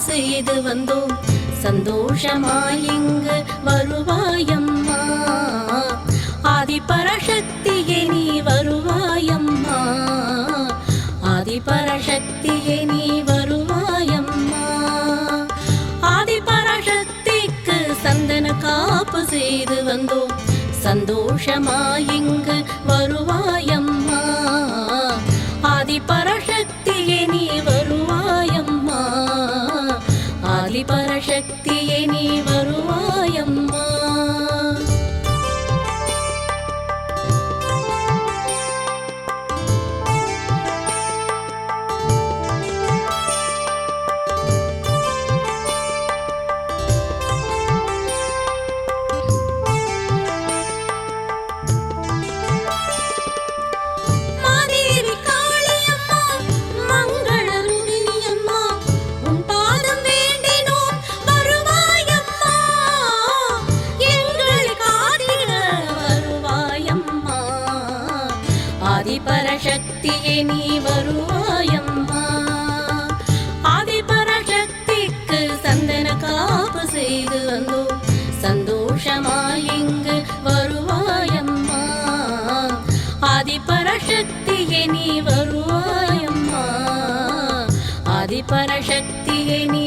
செய்து வந்தோம் சந்தோஷமாயிங்கு வருவாயம்மா. ஆதிபராசக்தியே நீ வருவாயம்மா, ஆதிபராசக்தியே நீ வருவாயம்மா. ஆதிபராசக்திக்கு சந்தன காப்பு செய்து வந்தோம் சந்தோஷமாயிங்கு வருவாயம்மா. ஆதிபராசக்தியே நீ வருவாயம்மா, ஆதிபராசக்தியே நீ வருவாயம்மா. ஆதிபராசக்தியே நீ வருவாயம்மா. ஆதிபராசக்திக்கு சந்தன காப்பு செய்து வந்தோம் சந்தோஷமாயிங்கு வருவாயம்மா. ஆதிபராசக்தியே நீ வருவாயம்மா, ஆதிபராசக்தியே நீ